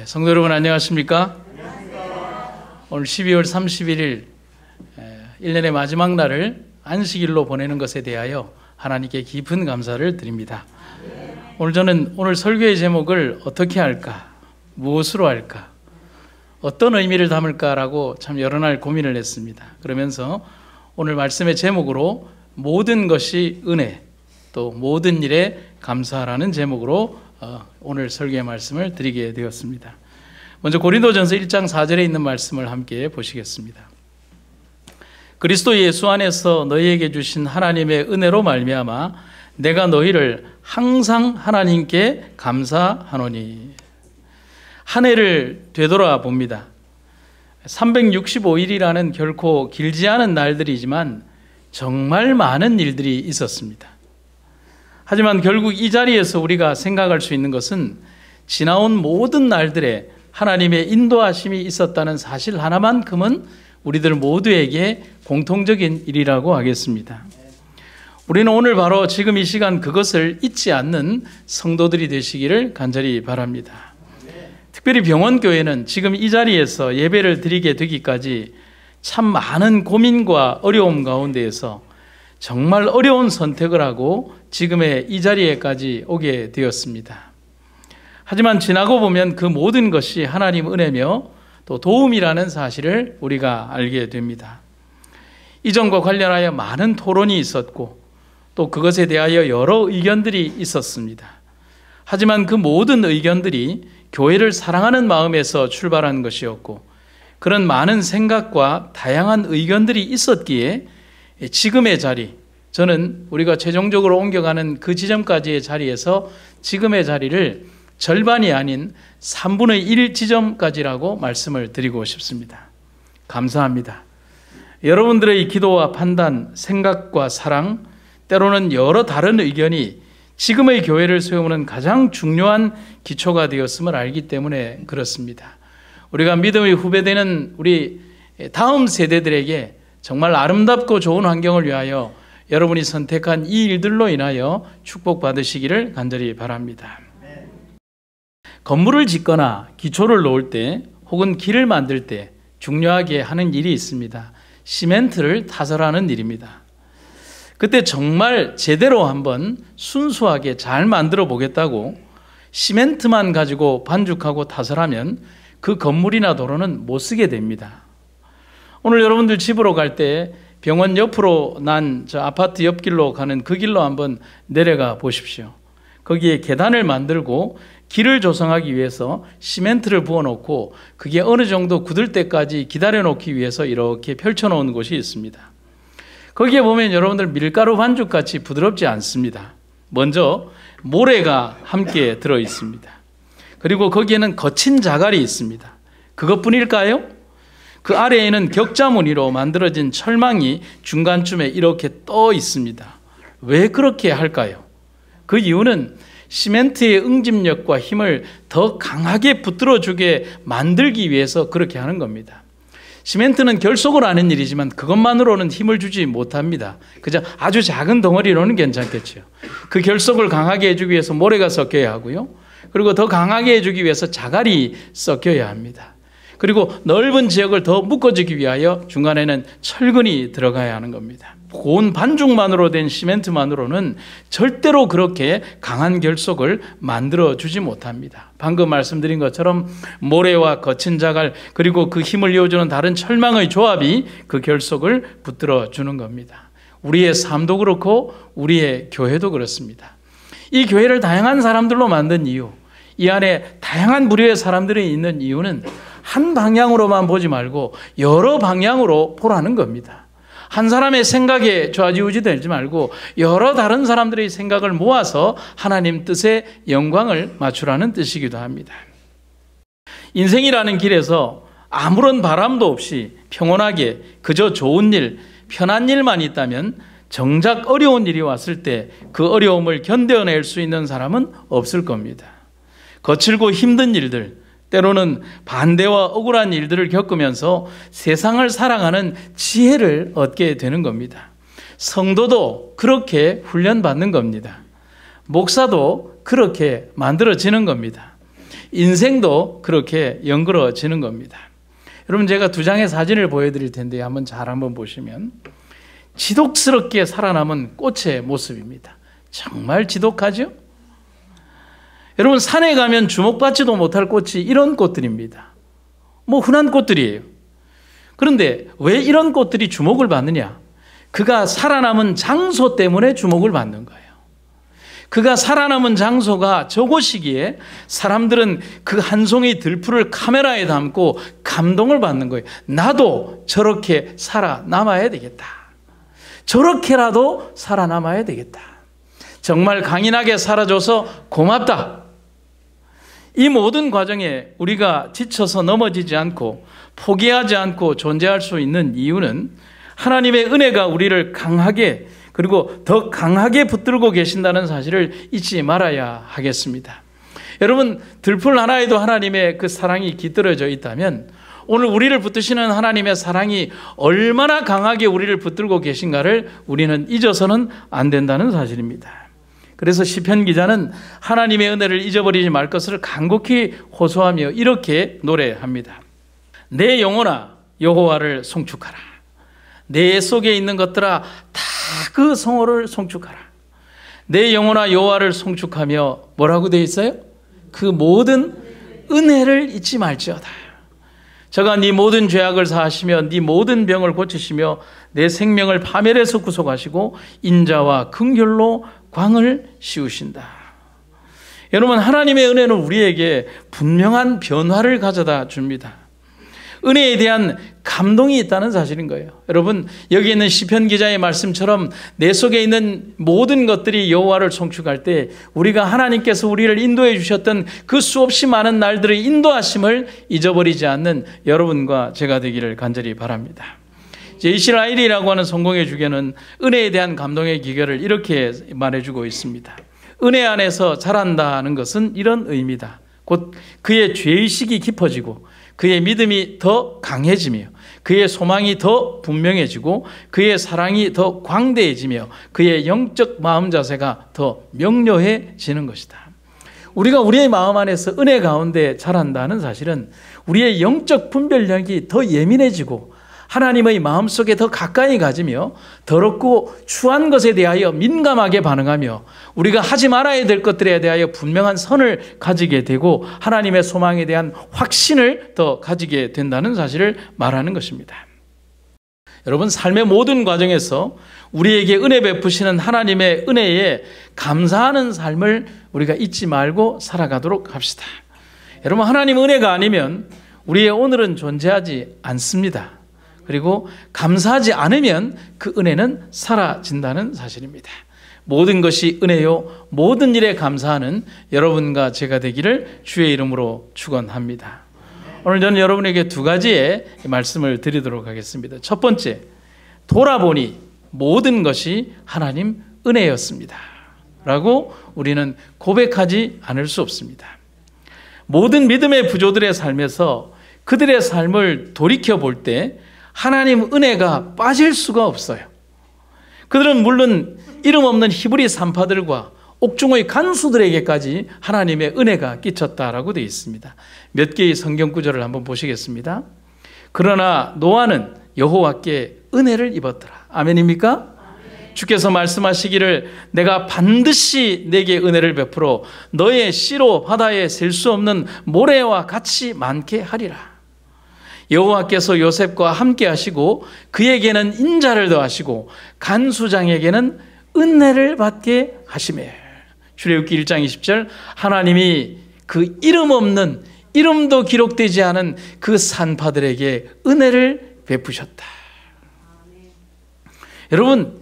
성도 여러분 안녕하십니까? 오늘 12월 31일 1년의 마지막 날을 안식일로 보내는 것에 대하여 하나님께 깊은 감사를 드립니다. 오늘 저는 오늘 설교의 제목을 어떻게 할까? 무엇으로 할까? 어떤 의미를 담을까라고 참 여러 날 고민을 했습니다. 그러면서 오늘 말씀의 제목으로 모든 것이 은혜, 또 모든 일에 감사라는 제목으로 오늘 설교의 말씀을 드리게 되었습니다. 먼저 고린도전서 1장 4절에 있는 말씀을 함께 보시겠습니다. 그리스도 예수 안에서 너희에게 주신 하나님의 은혜로 말미암아 내가 너희를 항상 하나님께 감사하노니. 한 해를 되돌아 봅니다. 365일이라는 결코 길지 않은 날들이지만 정말 많은 일들이 있었습니다. 하지만 결국 이 자리에서 우리가 생각할 수 있는 것은 지나온 모든 날들에 하나님의 인도하심이 있었다는 사실 하나만큼은 우리들 모두에게 공통적인 일이라고 하겠습니다. 우리는 오늘 바로 지금 이 시간 그것을 잊지 않는 성도들이 되시기를 간절히 바랍니다. 특별히 병원교회는 지금 이 자리에서 예배를 드리게 되기까지 참 많은 고민과 어려움 가운데에서 정말 어려운 선택을 하고 지금의 이 자리에까지 오게 되었습니다. 하지만 지나고 보면 그 모든 것이 하나님 은혜며 또 도움이라는 사실을 우리가 알게 됩니다. 이전과 관련하여 많은 토론이 있었고 또 그것에 대하여 여러 의견들이 있었습니다. 하지만 그 모든 의견들이 교회를 사랑하는 마음에서 출발한 것이었고 그런 많은 생각과 다양한 의견들이 있었기에 지금의 자리, 저는 우리가 최종적으로 옮겨가는 그 지점까지의 자리에서 지금의 자리를 절반이 아닌 3분의 1 지점까지라고 말씀을 드리고 싶습니다. 감사합니다. 여러분들의 기도와 판단, 생각과 사랑, 때로는 여러 다른 의견이 지금의 교회를 세우는 가장 중요한 기초가 되었음을 알기 때문에 그렇습니다. 우리가 믿음의 후배되는 우리 다음 세대들에게 정말 아름답고 좋은 환경을 위하여 여러분이 선택한 이 일들로 인하여 축복받으시기를 간절히 바랍니다. 건물을 짓거나 기초를 놓을 때 혹은 길을 만들 때 중요하게 하는 일이 있습니다. 시멘트를 타설하는 일입니다. 그때 정말 제대로 한번 순수하게 잘 만들어 보겠다고 시멘트만 가지고 반죽하고 타설하면 그 건물이나 도로는 못 쓰게 됩니다. 오늘 여러분들 집으로 갈 때 병원 옆으로 난 저 아파트 옆길로 가는 그 길로 한번 내려가 보십시오. 거기에 계단을 만들고 길을 조성하기 위해서 시멘트를 부어놓고 그게 어느 정도 굳을 때까지 기다려놓기 위해서 이렇게 펼쳐놓은 곳이 있습니다. 거기에 보면 여러분들 밀가루 반죽같이 부드럽지 않습니다. 먼저 모래가 함께 들어있습니다. 그리고 거기에는 거친 자갈이 있습니다. 그것뿐일까요? 그 아래에는 격자 무늬로 만들어진 철망이 중간쯤에 이렇게 떠 있습니다. 왜 그렇게 할까요? 그 이유는 시멘트의 응집력과 힘을 더 강하게 붙들어주게 만들기 위해서 그렇게 하는 겁니다. 시멘트는 결속을 하는 일이지만 그것만으로는 힘을 주지 못합니다. 그저 아주 작은 덩어리로는 괜찮겠죠. 그 결속을 강하게 해주기 위해서 모래가 섞여야 하고요. 그리고 더 강하게 해주기 위해서 자갈이 섞여야 합니다. 그리고 넓은 지역을 더 묶어주기 위하여 중간에는 철근이 들어가야 하는 겁니다. 고운 반죽만으로 된 시멘트만으로는 절대로 그렇게 강한 결속을 만들어주지 못합니다. 방금 말씀드린 것처럼 모래와 거친 자갈 그리고 그 힘을 이어주는 다른 철망의 조합이 그 결속을 붙들어주는 겁니다. 우리의 삶도 그렇고 우리의 교회도 그렇습니다. 이 교회를 다양한 사람들로 만든 이유, 이 안에 다양한 부류의 사람들이 있는 이유는 한 방향으로만 보지 말고 여러 방향으로 보라는 겁니다. 한 사람의 생각에 좌지우지 되지 말고 여러 다른 사람들의 생각을 모아서 하나님 뜻에 영광을 맞추라는 뜻이기도 합니다. 인생이라는 길에서 아무런 바람도 없이 평온하게 그저 좋은 일, 편한 일만 있다면 정작 어려운 일이 왔을 때 그 어려움을 견뎌낼 수 있는 사람은 없을 겁니다. 거칠고 힘든 일들, 때로는 반대와 억울한 일들을 겪으면서 세상을 사랑하는 지혜를 얻게 되는 겁니다. 성도도 그렇게 훈련받는 겁니다. 목사도 그렇게 만들어지는 겁니다. 인생도 그렇게 연그러지는 겁니다. 여러분, 제가 두 장의 사진을 보여드릴 텐데 한번 보시면 지독스럽게 살아남은 꽃의 모습입니다. 정말 지독하죠? 여러분, 산에 가면 주목받지도 못할 꽃이 이런 꽃들입니다. 흔한 꽃들이에요. 그런데 왜 이런 꽃들이 주목을 받느냐? 그가 살아남은 장소 때문에 주목을 받는 거예요. 그가 살아남은 장소가 저곳이기에 사람들은 그 한 송이 들풀을 카메라에 담고 감동을 받는 거예요. 나도 저렇게 살아남아야 되겠다. 저렇게라도 살아남아야 되겠다. 정말 강인하게 살아줘서 고맙다. 이 모든 과정에 우리가 지쳐서 넘어지지 않고 포기하지 않고 존재할 수 있는 이유는 하나님의 은혜가 우리를 강하게 그리고 더 강하게 붙들고 계신다는 사실을 잊지 말아야 하겠습니다. 여러분, 들풀 하나에도 하나님의 그 사랑이 깃들어져 있다면 오늘 우리를 붙드시는 하나님의 사랑이 얼마나 강하게 우리를 붙들고 계신가를 우리는 잊어서는 안 된다는 사실입니다. 그래서 시편 기자는 하나님의 은혜를 잊어버리지 말 것을 간곡히 호소하며 이렇게 노래합니다. 내 영혼아 여호와를 송축하라. 내 속에 있는 것들아 다 그 성호를 송축하라. 내 영혼아 여호와를 송축하며 뭐라고 되어 있어요? 그 모든 은혜를 잊지 말지어다. 저가 네 모든 죄악을 사하시며 네 모든 병을 고치시며 내 생명을 파멸에서 구속하시고 인자와 긍휼로 광을 씌우신다. 여러분, 하나님의 은혜는 우리에게 분명한 변화를 가져다 줍니다. 은혜에 대한 감동이 있다는 사실인 거예요. 여러분, 여기 있는 시편 기자의 말씀처럼 내 속에 있는 모든 것들이 여호와를 송축할 때 우리가 하나님께서 우리를 인도해 주셨던 그 수없이 많은 날들의 인도하심을 잊어버리지 않는 여러분과 제가 되기를 간절히 바랍니다. 이스라엘이라고 하는 성공의 주교는 은혜에 대한 감동의 기결을 이렇게 말해주고 있습니다. 은혜 안에서 자란다는 것은 이런 의미다. 곧 그의 죄의식이 깊어지고 그의 믿음이 더 강해지며 그의 소망이 더 분명해지고 그의 사랑이 더 광대해지며 그의 영적 마음 자세가 더 명료해지는 것이다. 우리가 우리의 마음 안에서 은혜 가운데 자란다는 사실은 우리의 영적 분별력이 더 예민해지고 하나님의 마음속에 더 가까이 가지며 더럽고 추한 것에 대하여 민감하게 반응하며 우리가 하지 말아야 될 것들에 대하여 분명한 선을 가지게 되고 하나님의 소망에 대한 확신을 더 가지게 된다는 사실을 말하는 것입니다. 여러분, 삶의 모든 과정에서 우리에게 은혜 베푸시는 하나님의 은혜에 감사하는 삶을 우리가 잊지 말고 살아가도록 합시다. 여러분, 하나님 은혜가 아니면 우리의 오늘은 존재하지 않습니다. 그리고 감사하지 않으면 그 은혜는 사라진다는 사실입니다. 모든 것이 은혜요 모든 일에 감사하는 여러분과 제가 되기를 주의 이름으로 축원합니다. 오늘 저는 여러분에게 두 가지의 말씀을 드리도록 하겠습니다. 첫 번째, 돌아보니 모든 것이 하나님 은혜였습니다 라고 우리는 고백하지 않을 수 없습니다. 모든 믿음의 부조들의 삶에서 그들의 삶을 돌이켜볼 때 하나님 은혜가 빠질 수가 없어요. 그들은 물론 이름 없는 히브리 산파들과 옥중의 간수들에게까지 하나님의 은혜가 끼쳤다라고 되어 있습니다. 몇 개의 성경 구절을 한번 보시겠습니다. 그러나 노아는 여호와께 은혜를 입었더라. 아멘입니까? 아멘. 주께서 말씀하시기를 내가 반드시 내게 은혜를 베풀어 너의 씨로 바다에 셀 수 없는 모래와 같이 많게 하리라. 여호와께서 요셉과 함께 하시고 그에게는 인자를 더하시고 간수장에게는 은혜를 받게 하시매. 출애굽기 1장 20절, 하나님이 그 이름 없는, 이름도 기록되지 않은 그 산파들에게 은혜를 베푸셨다. 여러분,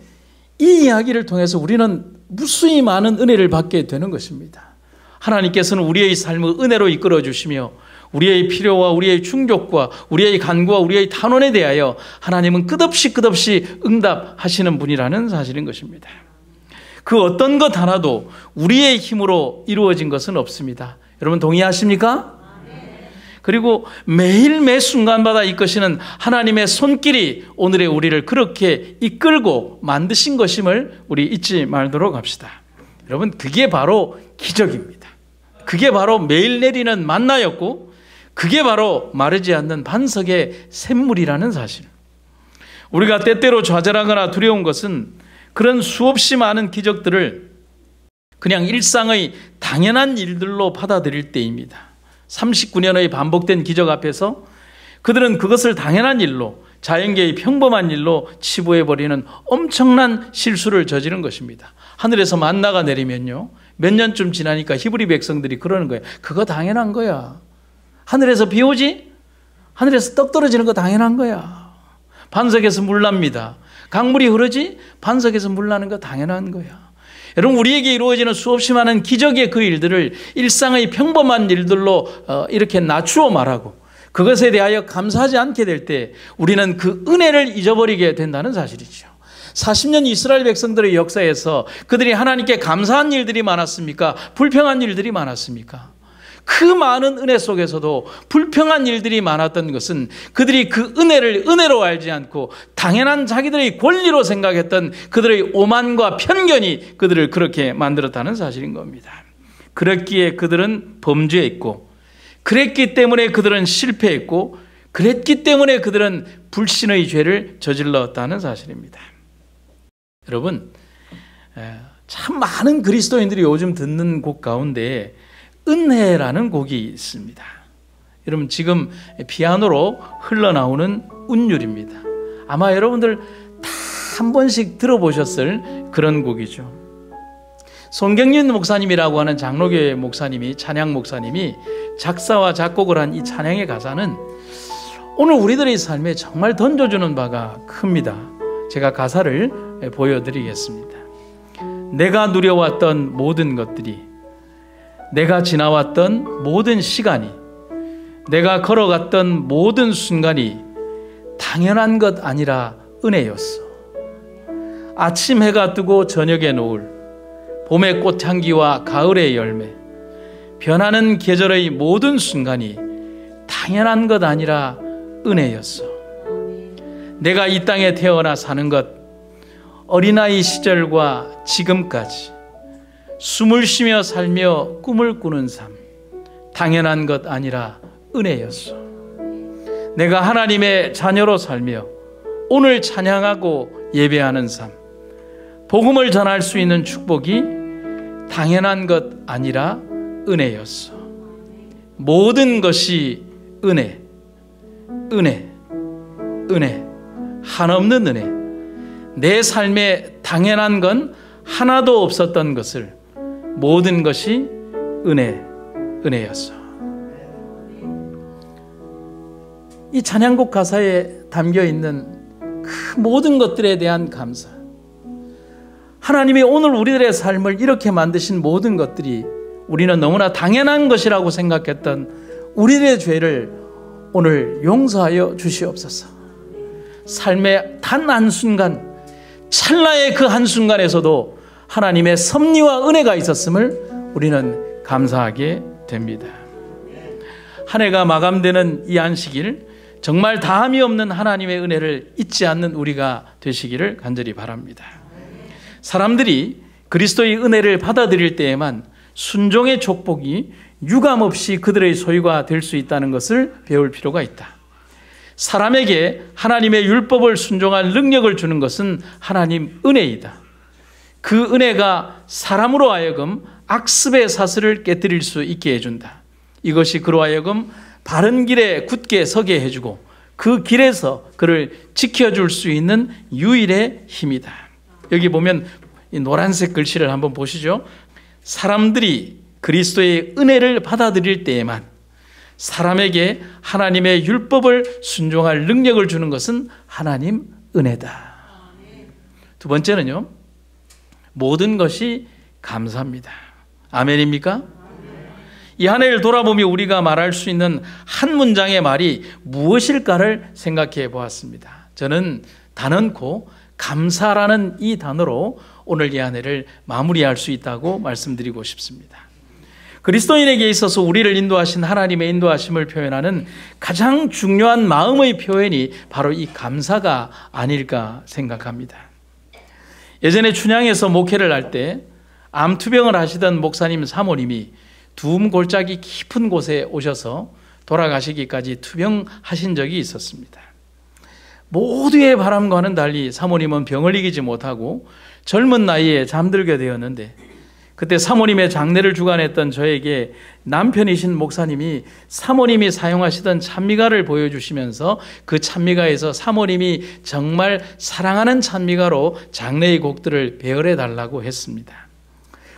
이 이야기를 통해서 우리는 무수히 많은 은혜를 받게 되는 것입니다. 하나님께서는 우리의 삶을 은혜로 이끌어 주시며 우리의 필요와 우리의 충격과 우리의 간구와 우리의 탄원에 대하여 하나님은 끝없이 응답하시는 분이라는 사실인 것입니다. 그 어떤 것 하나도 우리의 힘으로 이루어진 것은 없습니다. 여러분 동의하십니까? 그리고 매일 매 순간마다 이끄시는 하나님의 손길이 오늘의 우리를 그렇게 이끌고 만드신 것임을 우리 잊지 말도록 합시다. 여러분, 그게 바로 기적입니다. 그게 바로 매일 내리는 만나였고 그게 바로 마르지 않는 반석의 샘물이라는 사실. 우리가 때때로 좌절하거나 두려운 것은 그런 수없이 많은 기적들을 그냥 일상의 당연한 일들로 받아들일 때입니다. 39년의 반복된 기적 앞에서 그들은 그것을 당연한 일로, 자연계의 평범한 일로 치부해버리는 엄청난 실수를 저지른 것입니다. 하늘에서 만나가 내리면요, 몇 년쯤 지나니까 히브리 백성들이 그러는 거예요. 그거 당연한 거야. 하늘에서 비 오지? 하늘에서 떡 떨어지는 거 당연한 거야. 반석에서 물 납니다. 강물이 흐르지? 반석에서 물 나는 거 당연한 거야. 여러분, 우리에게 이루어지는 수없이 많은 기적의 그 일들을 일상의 평범한 일들로 이렇게 낮추어 말하고 그것에 대하여 감사하지 않게 될 때 우리는 그 은혜를 잊어버리게 된다는 사실이죠. 40년 이스라엘 백성들의 역사에서 그들이 하나님께 감사한 일들이 많았습니까? 불평한 일들이 많았습니까? 그 많은 은혜 속에서도 불평한 일들이 많았던 것은 그들이 그 은혜를 은혜로 알지 않고 당연한 자기들의 권리로 생각했던 그들의 오만과 편견이 그들을 그렇게 만들었다는 사실인 겁니다. 그랬기에 그들은 범죄했고, 그랬기 때문에 그들은 실패했고, 그랬기 때문에 그들은 불신의 죄를 저질렀다는 사실입니다. 여러분, 참 많은 그리스도인들이 요즘 듣는 곡 가운데 은혜라는 곡이 있습니다. 여러분, 지금 피아노로 흘러나오는 운율입니다. 아마 여러분들 다 한 번씩 들어보셨을 그런 곡이죠. 손경윤 목사님이라고 하는 장로교회 목사님이, 찬양 목사님이 작사와 작곡을 한 이 찬양의 가사는 오늘 우리들의 삶에 정말 던져주는 바가 큽니다. 제가 가사를 보여드리겠습니다. 내가 누려왔던 모든 것들이, 내가 지나왔던 모든 시간이, 내가 걸어갔던 모든 순간이 당연한 것 아니라 은혜였어. 아침 해가 뜨고 저녁의 노을, 봄의 꽃향기와 가을의 열매, 변하는 계절의 모든 순간이 당연한 것 아니라 은혜였어. 내가 이 땅에 태어나 사는 것, 어린아이 시절과 지금까지 숨을 쉬며 살며 꿈을 꾸는 삶, 당연한 것 아니라 은혜였어. 내가 하나님의 자녀로 살며 오늘 찬양하고 예배하는 삶, 복음을 전할 수 있는 축복이 당연한 것 아니라 은혜였어. 모든 것이 은혜, 은혜, 은혜, 한없는 은혜. 내 삶에 당연한 건 하나도 없었던 것을 모든 것이 은혜, 은혜였어. 이 찬양곡 가사에 담겨있는 그 모든 것들에 대한 감사, 하나님이 오늘 우리들의 삶을 이렇게 만드신 모든 것들이 우리는 너무나 당연한 것이라고 생각했던 우리들의 죄를 오늘 용서하여 주시옵소서. 삶의 단 한순간, 찰나의 그 한순간에서도 하나님의 섭리와 은혜가 있었음을 우리는 감사하게 됩니다. 한 해가 마감되는 이 안식일, 정말 다함이 없는 하나님의 은혜를 잊지 않는 우리가 되시기를 간절히 바랍니다. 사람들이 그리스도의 은혜를 받아들일 때에만 순종의 족복이 유감없이 그들의 소유가 될 수 있다는 것을 배울 필요가 있다. 사람에게 하나님의 율법을 순종할 능력을 주는 것은 하나님 은혜이다. 그 은혜가 사람으로 하여금 악습의 사슬을 깨뜨릴 수 있게 해준다. 이것이 그로 하여금 바른 길에 굳게 서게 해주고 그 길에서 그를 지켜줄 수 있는 유일의 힘이다. 여기 보면 이 노란색 글씨를 한번 보시죠. 사람들이 그리스도의 은혜를 받아들일 때에만 사람에게 하나님의 율법을 순종할 능력을 주는 것은 하나님 은혜다. 두 번째는요, 모든 것이 감사합니다. 아멘입니까? 이 한 해를 돌아보며 우리가 말할 수 있는 한 문장의 말이 무엇일까를 생각해 보았습니다. 저는 단언코 감사라는 이 단어로 오늘 이 한 해를 마무리할 수 있다고 말씀드리고 싶습니다. 그리스도인에게 있어서 우리를 인도하신 하나님의 인도하심을 표현하는 가장 중요한 마음의 표현이 바로 이 감사가 아닐까 생각합니다. 예전에 춘향에서 목회를 할 때 암투병을 하시던 목사님 사모님이 두음 골짜기 깊은 곳에 오셔서 돌아가시기까지 투병하신 적이 있었습니다. 모두의 바람과는 달리 사모님은 병을 이기지 못하고 젊은 나이에 잠들게 되었는데, 그때 사모님의 장례를 주관했던 저에게 남편이신 목사님이 사모님이 사용하시던 찬미가를 보여주시면서 그 찬미가에서 사모님이 정말 사랑하는 찬미가로 장례의 곡들을 배열해 달라고 했습니다.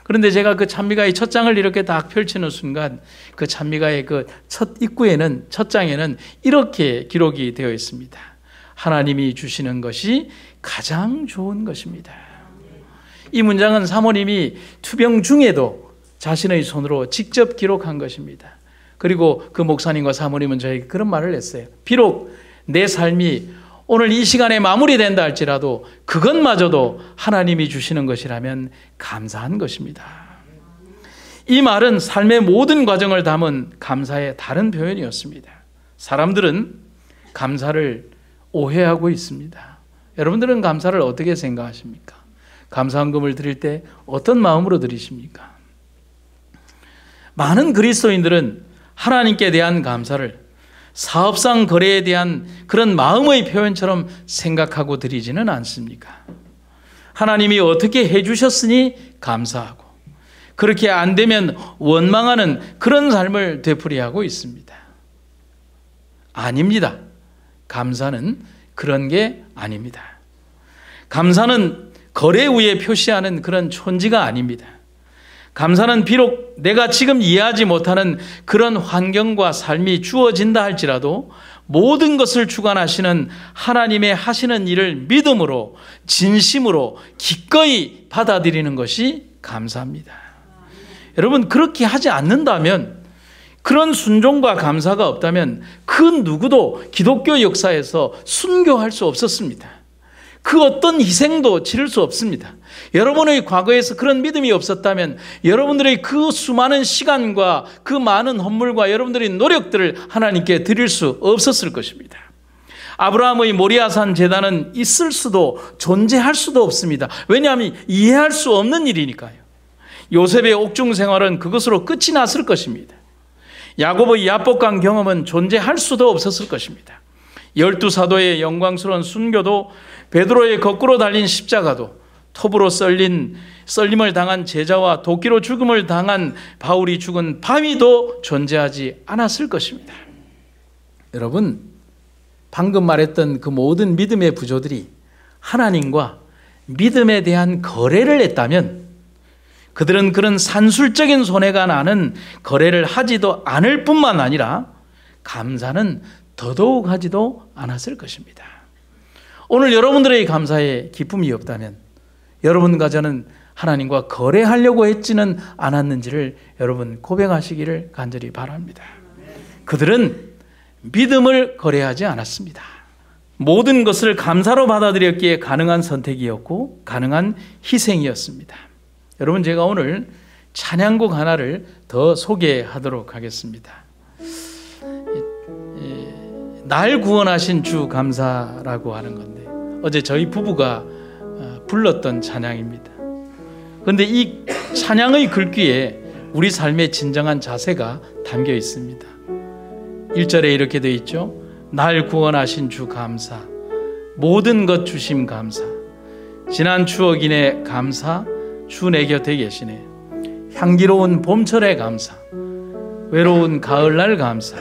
그런데 제가 그 찬미가의 첫 장을 이렇게 딱 펼치는 순간 그 찬미가의 그 첫 입구에는, 첫 장에는 이렇게 기록이 되어 있습니다. 하나님이 주시는 것이 가장 좋은 것입니다. 이 문장은 사모님이 투병 중에도 자신의 손으로 직접 기록한 것입니다. 그리고 그 목사님과 사모님은 저에게 그런 말을 했어요. 비록 내 삶이 오늘 이 시간에 마무리된다 할지라도 그것마저도 하나님이 주시는 것이라면 감사한 것입니다. 이 말은 삶의 모든 과정을 담은 감사의 다른 표현이었습니다. 사람들은 감사를 오해하고 있습니다. 여러분들은 감사를 어떻게 생각하십니까? 감사헌금을 드릴 때 어떤 마음으로 드리십니까? 많은 그리스도인들은 하나님께 대한 감사를 사업상 거래에 대한 그런 마음의 표현처럼 생각하고 드리지는 않습니까? 하나님이 어떻게 해주셨으니 감사하고, 그렇게 안 되면 원망하는 그런 삶을 되풀이하고 있습니다. 아닙니다. 감사는 그런 게 아닙니다. 감사는 거래 위에 표시하는 그런 촌지가 아닙니다. 감사는 비록 내가 지금 이해하지 못하는 그런 환경과 삶이 주어진다 할지라도 모든 것을 주관하시는 하나님의 하시는 일을 믿음으로, 진심으로 기꺼이 받아들이는 것이 감사합니다. 여러분, 그렇게 하지 않는다면, 그런 순종과 감사가 없다면 그 누구도 기독교 역사에서 순교할 수 없었습니다. 그 어떤 희생도 치를 수 없습니다. 여러분의 과거에서 그런 믿음이 없었다면 여러분들의 그 수많은 시간과 그 많은 헌물과 여러분들의 노력들을 하나님께 드릴 수 없었을 것입니다. 아브라함의 모리아산 제단은 있을 수도 존재할 수도 없습니다. 왜냐하면 이해할 수 없는 일이니까요. 요셉의 옥중 생활은 그것으로 끝이 났을 것입니다. 야곱의 야복강 경험은 존재할 수도 없었을 것입니다. 12사도의 영광스러운 순교도, 베드로의 거꾸로 달린 십자가도, 톱으로 썰림을 당한 제자와 도끼로 죽음을 당한 바울이 죽은 바위도 존재하지 않았을 것입니다. 여러분, 방금 말했던 그 모든 믿음의 부조들이 하나님과 믿음에 대한 거래를 했다면, 그들은 그런 산술적인 손해가 나는 거래를 하지도 않을 뿐만 아니라 감사는 더더욱 하지도 않았을 것입니다. 오늘 여러분들의 감사에 기쁨이 없다면 여러분과 저는 하나님과 거래하려고 했지는 않았는지를 여러분 고백하시기를 간절히 바랍니다. 그들은 믿음을 거래하지 않았습니다. 모든 것을 감사로 받아들였기에 가능한 선택이었고 가능한 희생이었습니다. 여러분, 제가 오늘 찬양곡 하나를 더 소개하도록 하겠습니다. 날 구원하신 주 감사라고 하는 건데, 어제 저희 부부가 불렀던 찬양입니다. 그런데 이 찬양의 글귀에 우리 삶의 진정한 자세가 담겨 있습니다. 1절에 이렇게 되어 있죠. 날 구원하신 주 감사, 모든 것 주심 감사, 지난 추억이네 감사, 주 내 곁에 계시네, 향기로운 봄철에 감사, 외로운 가을날 감사,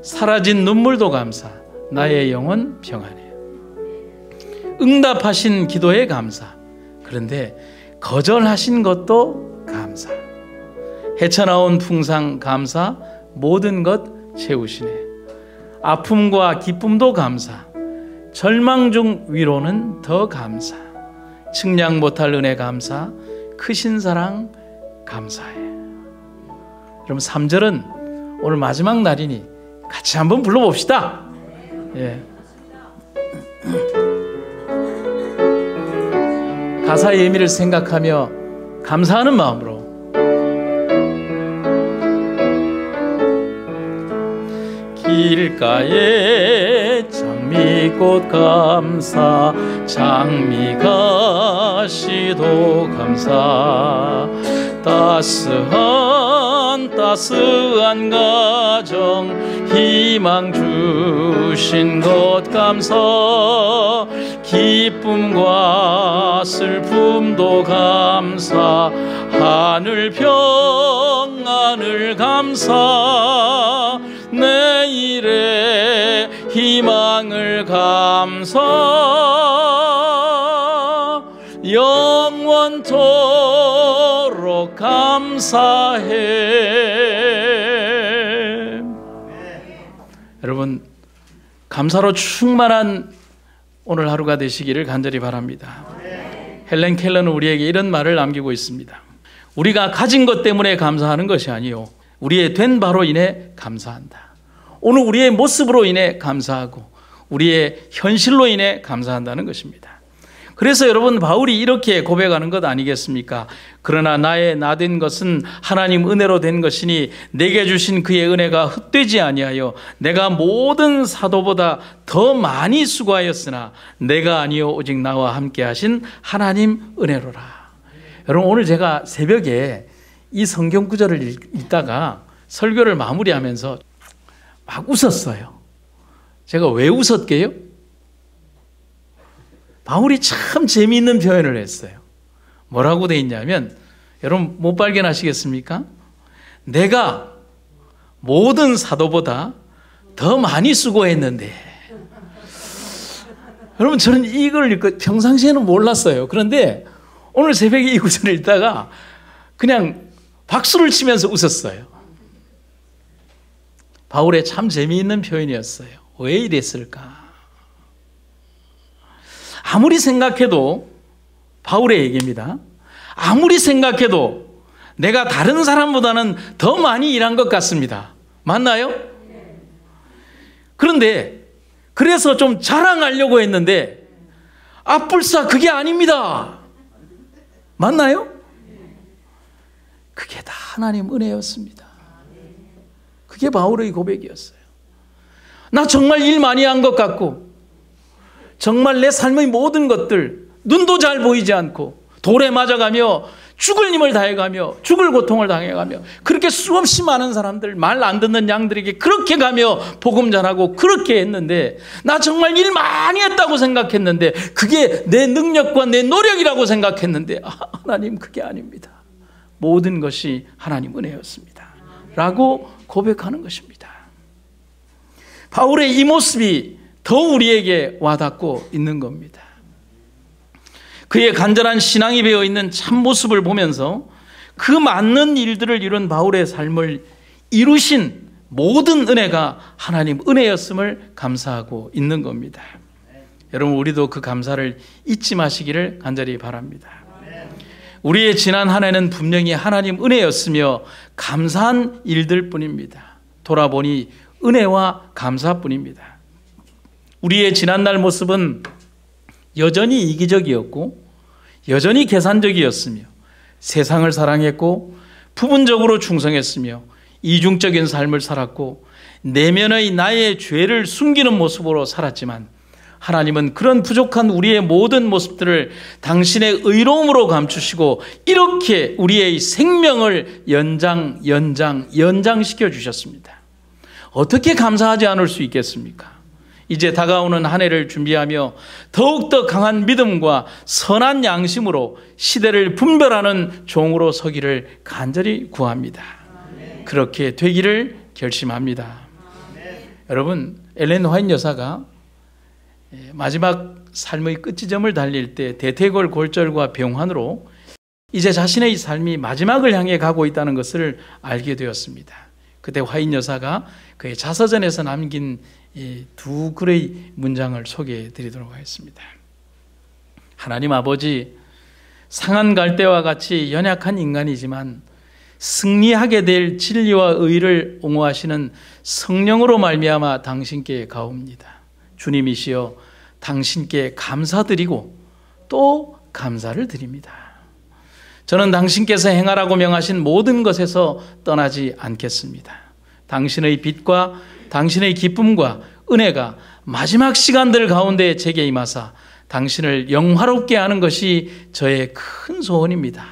사라진 눈물도 감사, 나의 영혼 평안해. 응답하신 기도에 감사, 그런데 거절하신 것도 감사, 헤쳐나온 풍상 감사, 모든 것 채우시네. 아픔과 기쁨도 감사, 절망 중 위로는 더 감사, 측량 못할 은혜 감사, 크신 사랑 감사해. 그럼 3절은 오늘 마지막 날이니 같이 한번 불러봅시다. 예. 가사의 의미를 생각하며 감사하는 마음으로 길가에 장미꽃 감사, 장미가시도 감사, 따스한 따스한 가정 희망 주신 것 감사 기쁨과 슬픔도 감사 하늘 평안을 감사 내일의 희망을 감사 영원토록 감사해. 여러분, 감사로 충만한 오늘 하루가 되시기를 간절히 바랍니다. 헬렌 켈러는 우리에게 이런 말을 남기고 있습니다. 우리가 가진 것 때문에 감사하는 것이 아니요, 우리의 된 바로 인해 감사한다. 오늘 우리의 모습으로 인해 감사하고 우리의 현실로 인해 감사한다는 것입니다. 그래서 여러분, 바울이 이렇게 고백하는 것 아니겠습니까? 그러나 나의 나된 것은 하나님 은혜로 된 것이니 내게 주신 그의 은혜가 헛되지 아니하여 내가 모든 사도보다 더 많이 수고하였으나 내가 아니요 오직 나와 함께 하신 하나님 은혜로라. 여러분, 오늘 제가 새벽에 이 성경 구절을 읽다가 설교를 마무리하면서 막 웃었어요. 제가 왜 웃었게요? 바울이 참 재미있는 표현을 했어요. 뭐라고 돼 있냐면, 여러분 못 발견하시겠습니까? 내가 모든 사도보다 더 많이 수고했는데. 여러분, 저는 이걸 읽고 평상시에는 몰랐어요. 그런데 오늘 새벽에 이 구절을 읽다가 그냥 박수를 치면서 웃었어요. 바울의 참 재미있는 표현이었어요. 왜 이랬을까? 아무리 생각해도, 바울의 얘기입니다. 아무리 생각해도 내가 다른 사람보다는 더 많이 일한 것 같습니다. 맞나요? 그런데 그래서 좀 자랑하려고 했는데 불사 그게 아닙니다. 맞나요? 그게 다 하나님 은혜였습니다. 그게 바울의 고백이었어요. 나 정말 일 많이 한 것 같고, 정말 내 삶의 모든 것들, 눈도 잘 보이지 않고 돌에 맞아가며 죽을 힘을 다해가며 죽을 고통을 당해가며 그렇게 수없이 많은 사람들, 말 안 듣는 양들에게 그렇게 가며 복음 전하고 그렇게 했는데, 나 정말 일 많이 했다고 생각했는데 그게 내 능력과 내 노력이라고 생각했는데 하나님 그게 아닙니다. 모든 것이 하나님 은혜였습니다 라고 고백하는 것입니다. 바울의 이 모습이 더 우리에게 와닿고 있는 겁니다. 그의 간절한 신앙이 배어있는 참모습을 보면서 그 많은 일들을 이룬 바울의 삶을 이루신 모든 은혜가 하나님 은혜였음을 감사하고 있는 겁니다. 여러분, 우리도 그 감사를 잊지 마시기를 간절히 바랍니다. 우리의 지난 한 해는 분명히 하나님 은혜였으며 감사한 일들 뿐입니다. 돌아보니 은혜와 감사뿐입니다. 우리의 지난날 모습은 여전히 이기적이었고 여전히 계산적이었으며 세상을 사랑했고 부분적으로 충성했으며 이중적인 삶을 살았고 내면의 나의 죄를 숨기는 모습으로 살았지만, 하나님은 그런 부족한 우리의 모든 모습들을 당신의 의로움으로 감추시고 이렇게 우리의 생명을 연장시켜 주셨습니다. 어떻게 감사하지 않을 수 있겠습니까? 이제 다가오는 한 해를 준비하며 더욱더 강한 믿음과 선한 양심으로 시대를 분별하는 종으로 서기를 간절히 구합니다. 그렇게 되기를 결심합니다. 여러분, 엘렌 화이트 여사가 마지막 삶의 끝지점을 달릴 때 대퇴골 골절과 병환으로 이제 자신의 삶이 마지막을 향해 가고 있다는 것을 알게 되었습니다. 그때 화이트 여사가 그의 자서전에서 남긴 이 두 글의 문장을 소개해 드리도록 하겠습니다. 하나님 아버지, 상한 갈대와 같이 연약한 인간이지만 승리하게 될 진리와 의를 옹호하시는 성령으로 말미암아 당신께 가옵니다. 주님이시여, 당신께 감사드리고 또 감사를 드립니다. 저는 당신께서 행하라고 명하신 모든 것에서 떠나지 않겠습니다. 당신의 빛과 당신의 기쁨과 은혜가 마지막 시간들 가운데 제게 임하사 당신을 영화롭게 하는 것이 저의 큰 소원입니다.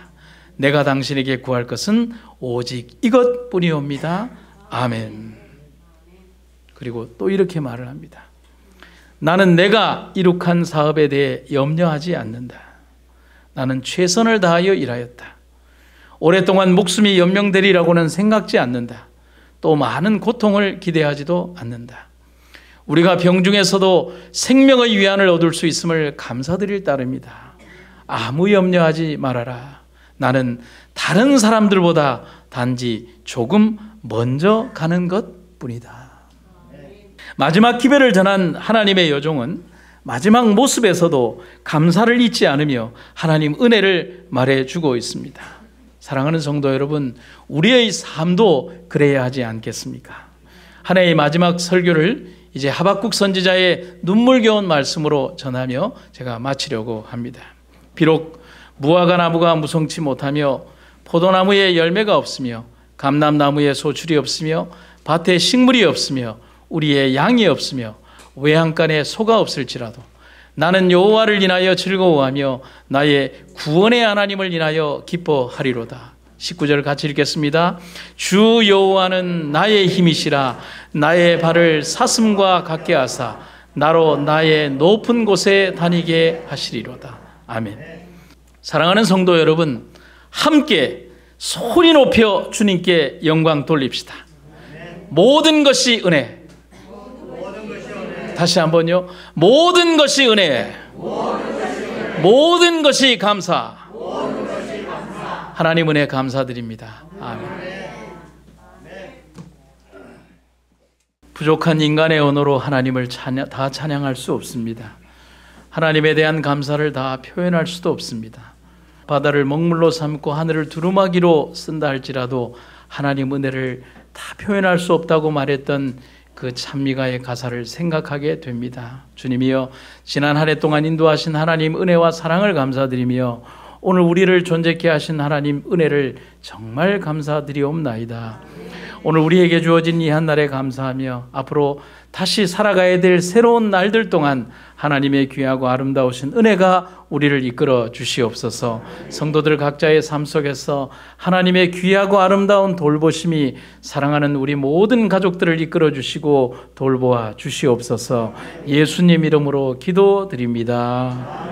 내가 당신에게 구할 것은 오직 이것뿐이옵니다. 아멘. 그리고 또 이렇게 말을 합니다. 나는 내가 이룩한 사업에 대해 염려하지 않는다. 나는 최선을 다하여 일하였다. 오랫동안 목숨이 연명되리라고는 생각지 않는다. 또 많은 고통을 기대하지도 않는다. 우리가 병중에서도 생명의 위안을 얻을 수 있음을 감사드릴 따름이다. 아무 염려하지 말아라. 나는 다른 사람들보다 단지 조금 먼저 가는 것뿐이다. 마지막 기별을 전한 하나님의 여종은 마지막 모습에서도 감사를 잊지 않으며 하나님 은혜를 말해주고 있습니다. 사랑하는 성도 여러분, 우리의 삶도 그래야 하지 않겠습니까? 한 해의 마지막 설교를 이제 하박국 선지자의 눈물겨운 말씀으로 전하며 제가 마치려고 합니다. 비록 무화과 나무가 무성치 못하며 포도나무에 열매가 없으며 감람나무에 소출이 없으며 밭에 식물이 없으며 우리의 양이 없으며 외양간에 소가 없을지라도 나는 여호와를 인하여 즐거워하며 나의 구원의 하나님을 인하여 기뻐하리로다. 19절 같이 읽겠습니다. 주 여호와는 나의 힘이시라. 나의 발을 사슴과 같게 하사 나로 나의 높은 곳에 다니게 하시리로다. 아멘. 사랑하는 성도 여러분, 함께 소리 높여 주님께 영광 돌립시다. 모든 것이 은혜. 다시 한번요. 모든 것이 은혜. 모든 것이 감사. 하나님 은혜 감사드립니다. 아멘. 부족한 인간의 언어로 하나님을 다 찬양할 수 없습니다. 하나님에 대한 감사를 다 표현할 수도 없습니다. 바다를 먹물로 삼고 하늘을 두루마기로 쓴다 할지라도 하나님 은혜를 다 표현할 수 없다고 말했던 그 찬미가의 가사를 생각하게 됩니다. 주님이여, 지난 한 해 동안 인도하신 하나님 은혜와 사랑을 감사드리며 오늘 우리를 존재케 하신 하나님 은혜를 정말 감사드리옵나이다. 오늘 우리에게 주어진 이 한 날에 감사하며 앞으로 다시 살아가야 될 새로운 날들 동안 하나님의 귀하고 아름다우신 은혜가 우리를 이끌어 주시옵소서. 성도들 각자의 삶 속에서 하나님의 귀하고 아름다운 돌보심이 사랑하는 우리 모든 가족들을 이끌어 주시고 돌보아 주시옵소서. 예수님 이름으로 기도드립니다.